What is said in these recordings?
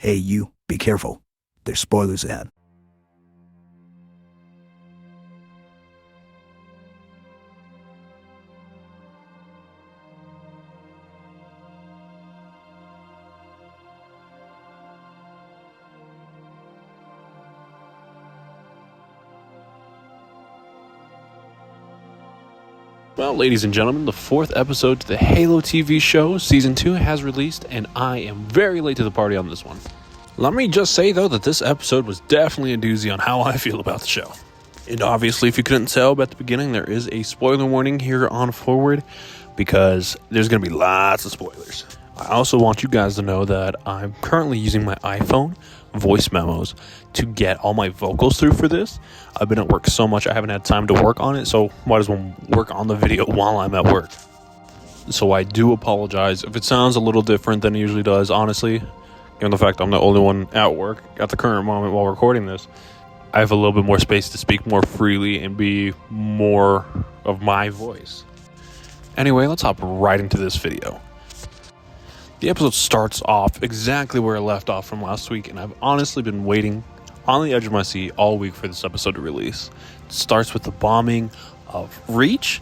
Hey, you, be careful. There's spoilers ahead. Well, ladies and gentlemen, the fourth episode to the Halo TV show, Season 2, has released, and I am very late to the party on this one. Let me just say, though, that this episode was definitely a doozy on how I feel about the show. And obviously, if you couldn't tell at the beginning, there is a spoiler warning here on forward, because there's going to be lots of spoilers. I also want you guys to know that I'm currently using my iPhone voice memos to get all my vocals through for this. I've been at work so much I haven't had time to work on it, so might as well work on the video while I'm at work. So I do apologize if it sounds a little different than it usually does. Honestly, given the fact I'm the only one at work at the current moment while recording this, I have a little bit more space to speak more freely and be more of my voice. Anyway, let's hop right into this video. The episode starts off exactly where it left off from last week, and I've honestly been waiting on the edge of my seat all week for this episode to release. It starts with the bombing of Reach,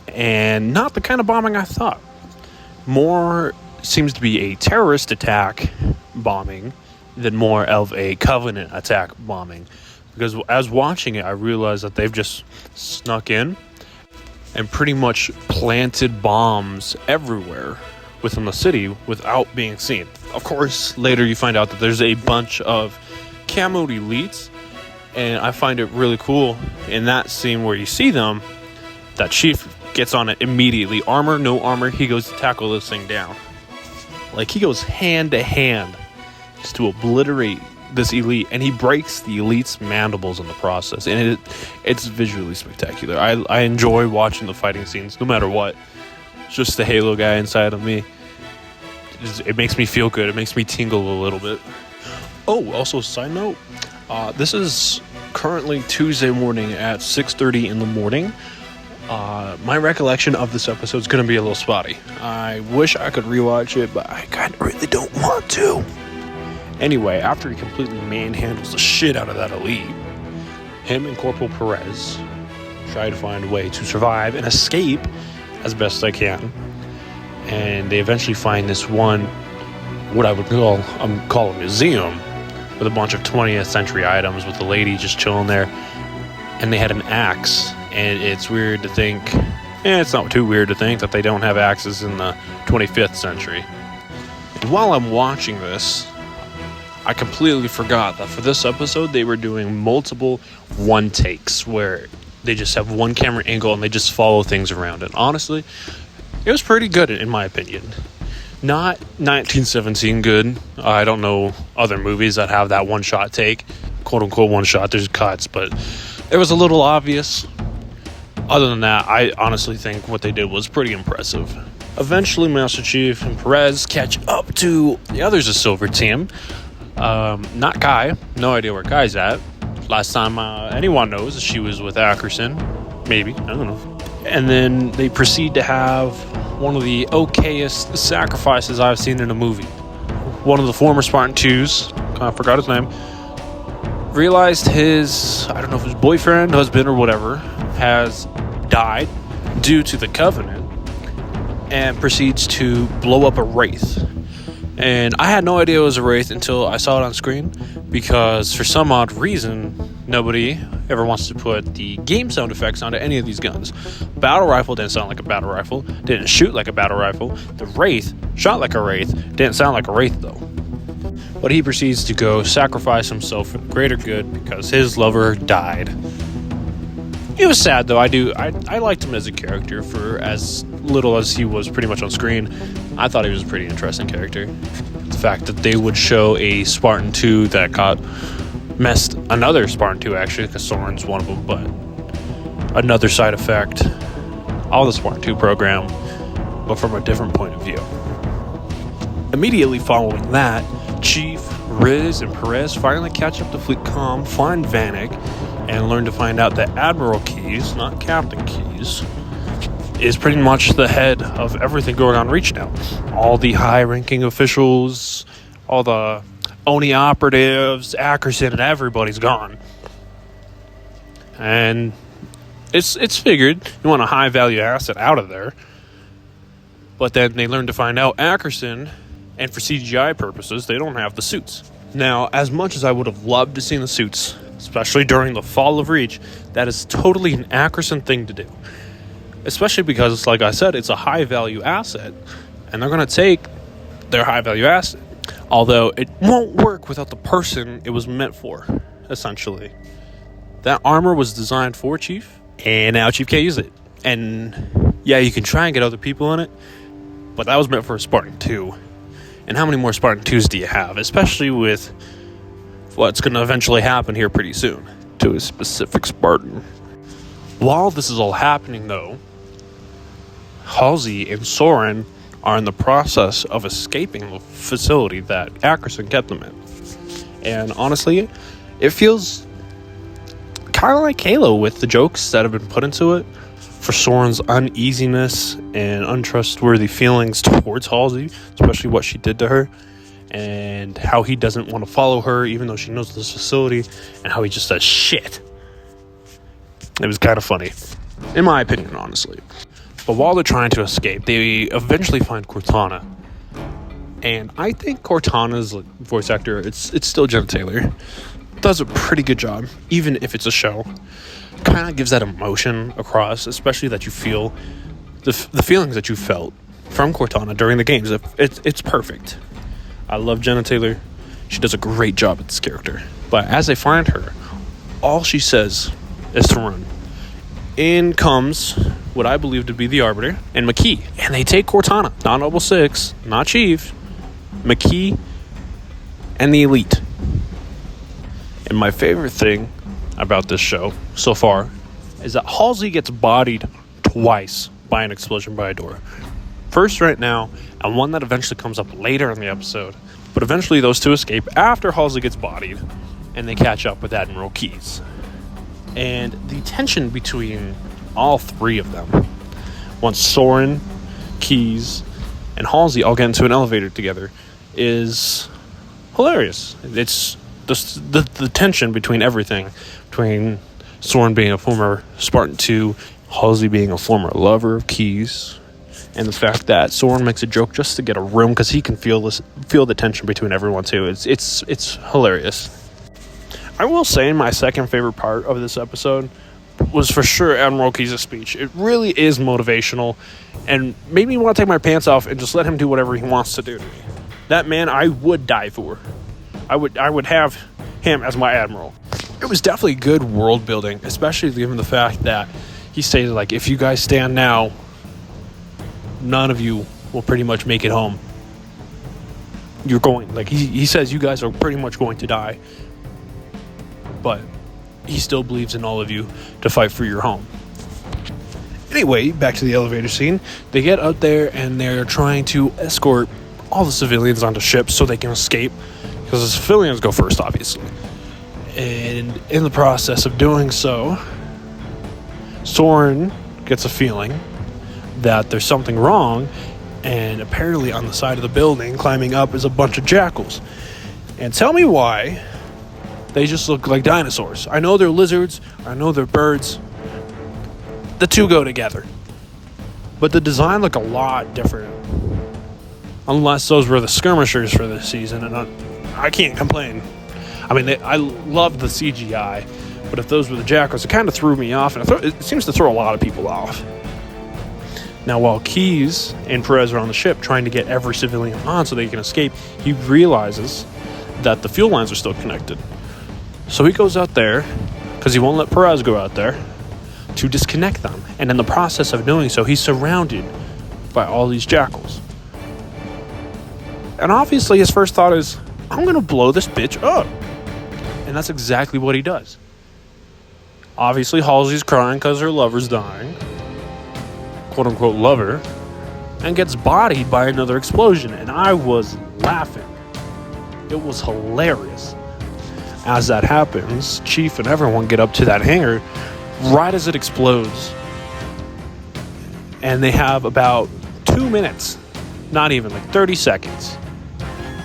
and not the kind of bombing I thought. More seems to be a terrorist attack bombing than more of a Covenant attack bombing. Because as watching it, I realized that they've just snuck in and pretty much planted bombs everywhere within the city without being seen. Of course, later you find out that there's a bunch of camoed elites, and I find it really cool in that scene where you see them, that Chief gets on it immediately. Armor, no armor, he goes to tackle this thing down. Like, he goes hand to hand just to obliterate this elite, and he breaks the elite's mandibles in the process, and it's visually spectacular. I enjoy watching the fighting scenes no matter what. It's just the Halo guy inside of me. It makes me feel good. It makes me tingle a little bit. Oh, also, side note, this is currently Tuesday morning at 6:30 in the morning. My recollection of this episode is going to be a little spotty. I wish I could rewatch it, but I kind of really don't want to. Anyway, after he completely manhandles the shit out of that elite, him and Corporal Perez try to find a way to survive and escape as best they can, and they eventually find this one, what I would call a museum, with a bunch of 20th century items, with the lady just chilling there, and they had an axe. And it's weird to think, it's not too weird to think that they don't have axes in the 25th century. And while I'm watching this, I completely forgot that for this episode they were doing multiple one takes where they just have one camera angle and they just follow things around. And honestly, it was pretty good in my opinion. Not 1917 good. I don't know other movies that have that one shot take, quote unquote one shot. There's cuts, but it was a little obvious. Other than that, I honestly think what they did was pretty impressive. Eventually, Master Chief and Perez catch up to the others of Silver Team. Not Guy. No idea where Guy's at. Last time anyone knows, she was with Ackerson. Maybe. I don't know. And then they proceed to have one of the okayest sacrifices I've seen in a movie. One of the former Spartan 2s, I forgot his name, realized his, I don't know if his boyfriend, husband, or whatever, has died due to the Covenant, and proceeds to blow up a Wraith. And I had no idea it was a Wraith until I saw it on screen, because for some odd reason, nobody ever wants to put the game sound effects onto any of these guns. Battle rifle didn't sound like a battle rifle, didn't shoot like a battle rifle. The Wraith shot like a Wraith, didn't sound like a Wraith though. But he proceeds to go sacrifice himself for the greater good because his lover died. It was sad though. I liked him as a character for as little as he was pretty much on screen. I thought he was a pretty interesting character. The fact that they would show a Spartan 2 that got messed, another Spartan 2 actually, because Soren's one of them, but another side effect of the Spartan 2 program, but from a different point of view. Immediately following that, Chief, Riz, and Perez finally catch up to Fleet Comm, find Vanek, and learn to find out that Admiral Keyes, not Captain Keyes, is pretty much the head of everything going on Reach now. All the high-ranking officials, all the Oni operatives, Ackerson, and everybody's gone. And it's figured you want a high-value asset out of there. But then they learn to find out Ackerson, and for CGI purposes, they don't have the suits. Now, as much as I would have loved to see the suits, especially during the fall of Reach, that is totally an Ackerson thing to do. Especially because, like I said, it's a high-value asset, and they're going to take their high-value asset. Although, it won't work without the person it was meant for, essentially. That armor was designed for Chief, and now Chief can't use it. And, yeah, you can try and get other people in it, but that was meant for a Spartan 2. And how many more Spartan 2s do you have? Especially with what's going to eventually happen here pretty soon to a specific Spartan. While this is all happening, though, Halsey and Soren are in the process of escaping the facility that Ackerson kept them in. And honestly, it feels kind of like Halo with the jokes that have been put into it for Soren's uneasiness and untrustworthy feelings towards Halsey, especially what she did to her, and how he doesn't want to follow her even though she knows this facility, and how he just says shit. It was kind of funny, in my opinion, honestly. But while they're trying to escape, they eventually find Cortana. And I think Cortana's voice actor, it's still Jenna Taylor, does a pretty good job, even if it's a show. Kind of gives that emotion across, especially that you feel the feelings that you felt from Cortana during the games. It's perfect. I love Jenna Taylor. She does a great job at this character. But as they find her, all she says is to run. In comes what I believe to be the Arbiter and McKee. And they take Cortana. Not Noble 6, not Chief, McKee, and the Elite. And my favorite thing about this show so far is that Halsey gets bodied twice by an explosion by a door. First right now, and one that eventually comes up later in the episode. But eventually those two escape after Halsey gets bodied, and they catch up with Admiral Keyes. And the tension between all three of them, once Soren, Keyes, and Halsey all get into an elevator together, is hilarious. It's the tension between everything, between Soren being a former Spartan 2, Halsey being a former lover of Keyes, and the fact that Soren makes a joke just to get a room because he can feel the tension between everyone too. It's hilarious. I will say my second favorite part of this episode was for sure Admiral Keyes' speech. It really is motivational and made me want to take my pants off and just let him do whatever he wants to do to me. That man I would die for. I would have him as my admiral. It was definitely good world building, especially given the fact that he stated, like, if you guys stand now, none of you will pretty much make it home. You're going, like, he says you guys are pretty much going to die. But he still believes in all of you to fight for your home. Anyway, back to the elevator scene. They get out there and they're trying to escort all the civilians onto ships so they can escape. Because the civilians go first, obviously. And in the process of doing so, Soren gets a feeling that there's something wrong. And apparently on the side of the building, climbing up, is a bunch of jackals. And tell me why they just look like dinosaurs. I know they're lizards. I know they're birds. The two go together. But the design looked a lot different. Unless those were the skirmishers for this season. And I can't complain. I mean, I love the CGI. But if those were the jackals, it kind of threw me off. And it seems to throw a lot of people off. Now, while Keyes and Perez are on the ship trying to get every civilian on so they can escape, he realizes that the fuel lines are still connected. So he goes out there, because he won't let Perez go out there, to disconnect them. And in the process of doing so, he's surrounded by all these jackals. And obviously his first thought is, I'm going to blow this bitch up. And that's exactly what he does. Obviously Halsey's crying because her lover's dying. Quote-unquote lover. And gets bodied by another explosion. And I was laughing. It was hilarious. As that happens, Chief and everyone get up to that hangar right as it explodes. And they have about 2 minutes, not even, like 30 seconds,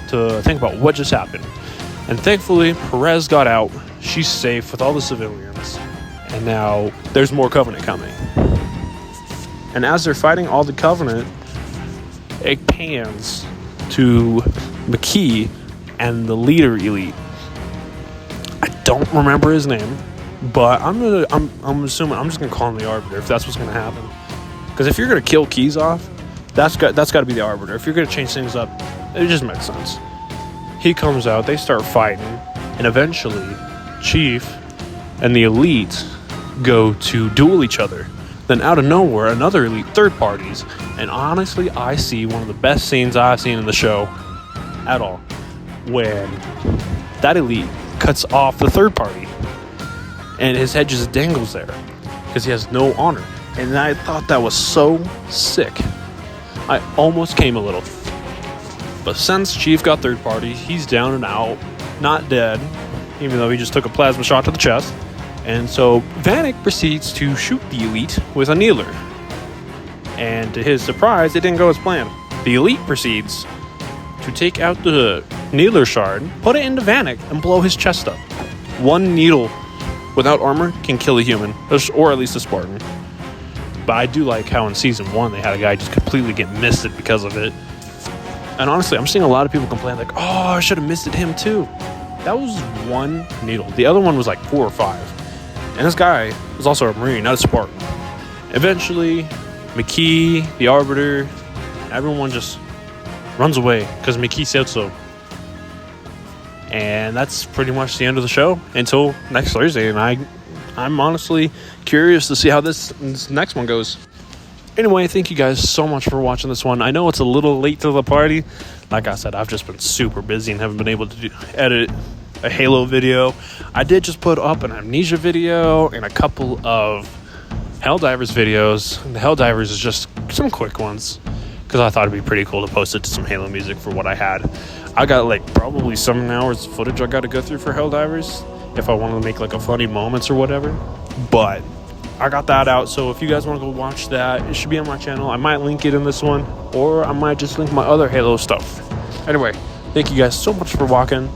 to think about what just happened. And thankfully, Perez got out. She's safe with all the civilians. And now there's more Covenant coming. And as they're fighting all the Covenant, it pans to McKee and the leader elite. I don't remember his name, but I'm assuming I'm just gonna call him the Arbiter if that's what's gonna happen. Because if you're gonna kill Keyes off, that's got to be the Arbiter. If you're gonna change things up, it just makes sense. He comes out, they start fighting, and eventually Chief and the elite go to duel each other. Then out of nowhere, another elite third parties, and honestly, I see one of the best scenes I've seen in the show at all, when that elite cuts off the third party, and his head just dangles there because he has no honor. And I thought that was so sick. I almost came a little. But since Chief got third party, he's down and out, not dead, even though he just took a plasma shot to the chest. And so Vanek proceeds to shoot the elite with a kneeler. And to his surprise, it didn't go as planned. The elite proceeds to take out the kneeler shard, put it into Vanek, and blow his chest up. One needle without armor can kill a human, or at least a Spartan. But I do like how in season 1 they had a guy just completely get misted because of it. And honestly, I'm seeing a lot of people complain like, oh, I should have misted him too. That was one needle. The other one was like 4 or 5. And this guy was also a Marine, not a Spartan. Eventually, McKee, the Arbiter, everyone just runs away because McKee said so. And that's pretty much the end of the show until next Thursday. And I'm honestly curious to see how this next one goes. Anyway, thank you guys so much for watching this one. I know it's a little late to the party. Like I said, I've just been super busy and haven't been able to edit a Halo video. I did just put up an Amnesia video and a couple of Helldivers videos. And the Helldivers is just some quick ones because I thought it'd be pretty cool to post it to some Halo music for what I had. I got like probably 7 hours of footage I got to go through for Helldivers if I wanted to make like a funny moments or whatever. But I got that out, so if you guys want to go watch that, it should be on my channel. I might link it in this one, or I might just link my other Halo stuff. Anyway, thank you guys so much for walking.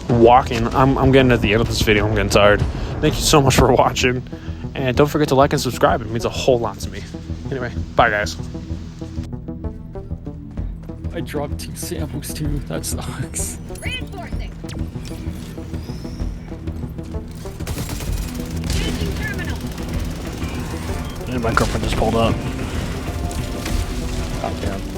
I'm getting at the end of this video. I'm getting tired. Thank you so much for watching, and don't forget to like and subscribe. It means a whole lot to me. Anyway, bye guys. I dropped 2 samples too. That sucks. Reinforcing. Changing terminal. And my girlfriend just pulled up. God damn.